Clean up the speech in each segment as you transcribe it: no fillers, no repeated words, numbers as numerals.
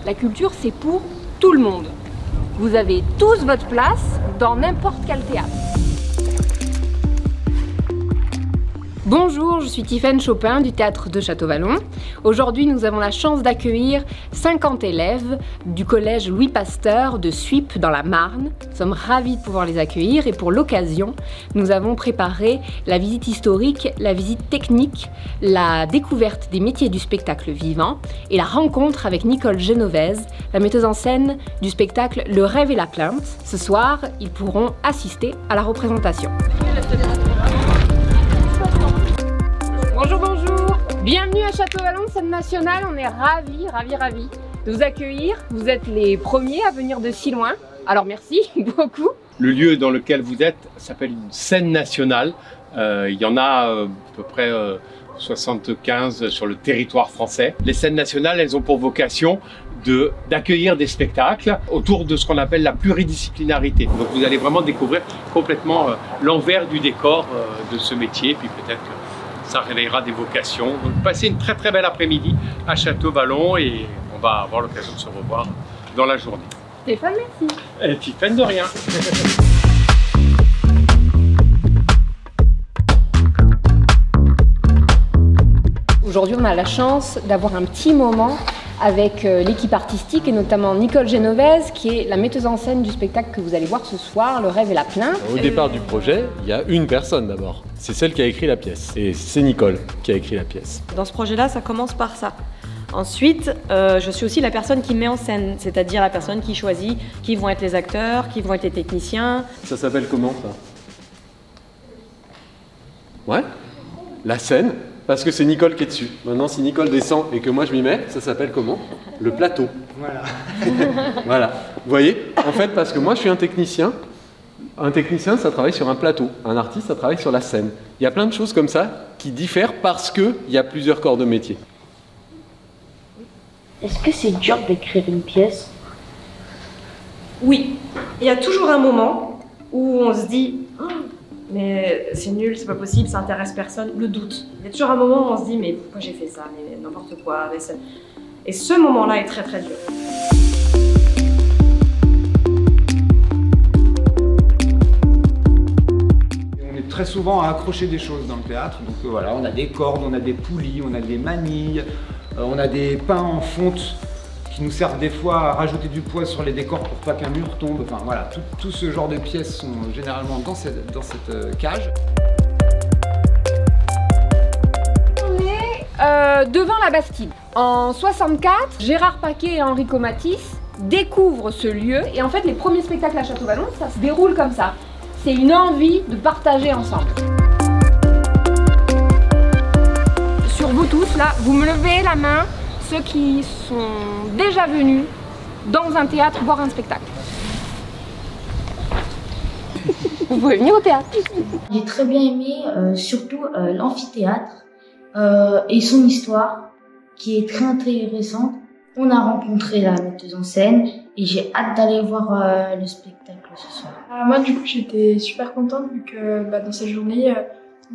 La culture, c'est pour tout le monde. Vous avez tous votre place dans n'importe quel théâtre. Bonjour, je suis Tiffaine Chopin du Théâtre de Château-Vallon. Aujourd'hui, nous avons la chance d'accueillir 50 élèves du collège Louis Pasteur de Suippes dans la Marne. Nous sommes ravis de pouvoir les accueillir et pour l'occasion, nous avons préparé la visite historique, la visite technique, la découverte des métiers du spectacle vivant et la rencontre avec Nicole Genovese, la metteuse en scène du spectacle Le Rêve et la Plainte. Ce soir, ils pourront assister à la représentation. Bonjour, bonjour. Bienvenue à Château-Vallon, scène nationale. On est ravis de vous accueillir. Vous êtes les premiers à venir de si loin. Alors merci beaucoup. Le lieu dans lequel vous êtes s'appelle une scène nationale. Il y en a à peu près 75 sur le territoire français. Les scènes nationales, elles ont pour vocation d'accueillir des spectacles autour de ce qu'on appelle la pluridisciplinarité. Donc vous allez vraiment découvrir complètement l'envers du décor de ce métier, puis peut-être que ça réveillera des vocations. Donc passez une très belle après-midi à Château-Vallon et on va avoir l'occasion de se revoir dans la journée. Stéphane, merci. Tiffaine, de rien. Aujourd'hui, on a la chance d'avoir un petit moment avec l'équipe artistique et notamment Nicole Genovese qui est la metteuse en scène du spectacle que vous allez voir ce soir, Le Rêve et la Plainte. Au départ du projet, il y a une personne d'abord. C'est celle qui a écrit la pièce. Et c'est Nicole qui a écrit la pièce. Dans ce projet-là, ça commence par ça. Ensuite, je suis aussi la personne qui met en scène, c'est-à-dire la personne qui choisit qui vont être les acteurs, qui vont être les techniciens. Ça s'appelle comment ça? Ouais? La scène, parce que c'est Nicole qui est dessus. Maintenant, si Nicole descend et que moi je m'y mets, ça s'appelle comment? Le plateau. Voilà. Voilà. Vous voyez? En fait, parce que moi je suis un technicien. Un technicien, ça travaille sur un plateau. Un artiste, ça travaille sur la scène. Il y a plein de choses comme ça qui diffèrent parce qu'il y a plusieurs corps de métier. Est-ce que c'est dur d'écrire une pièce? Oui. Il y a toujours un moment où on se dit oh, mais c'est nul, c'est pas possible, ça intéresse personne. Le doute. Il y a toujours un moment où on se dit mais pourquoi j'ai fait ça, mais n'importe quoi. Mais et ce moment-là est très dur. Très souvent à accrocher des choses dans le théâtre, donc voilà, on a des cordes, on a des poulies, on a des manilles, on a des pains en fonte qui nous servent des fois à rajouter du poids sur les décors pour pas qu'un mur tombe, enfin voilà, tout ce genre de pièces sont généralement dans cette cage. On est devant la Bastille. En 64, Gérard Paquet et Enrico Matisse découvrent ce lieu et en fait les premiers spectacles à Château-Vallon, ça se déroule comme ça. C'est une envie de partager ensemble. Sur vous tous, là, vous me levez la main, ceux qui sont déjà venus dans un théâtre voir un spectacle. Vous pouvez venir au théâtre. J'ai très bien aimé, surtout l'amphithéâtre et son histoire, qui est très intéressante. On a rencontré la metteuse en scène et j'ai hâte d'aller voir le spectacle ce soir. Moi du coup j'étais super contente vu que dans cette journée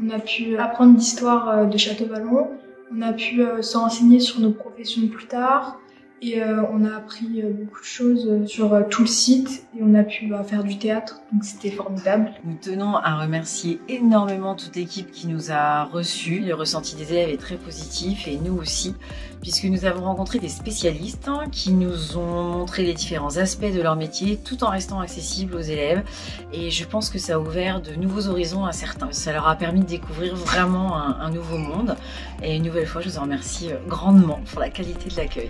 on a pu apprendre l'histoire de Château-Vallon, on a pu se renseigner sur nos professions plus tard et on a appris beaucoup de choses sur tout le site et on a pu faire du théâtre, donc c'était formidable. Nous tenons à remercier énormément toute l'équipe qui nous a reçus. Le ressenti des élèves est très positif et nous aussi, puisque nous avons rencontré des spécialistes qui nous ont montré les différents aspects de leur métier tout en restant accessibles aux élèves et je pense que ça a ouvert de nouveaux horizons à certains. Ça leur a permis de découvrir vraiment un nouveau monde et une nouvelle fois je vous en remercie grandement pour la qualité de l'accueil.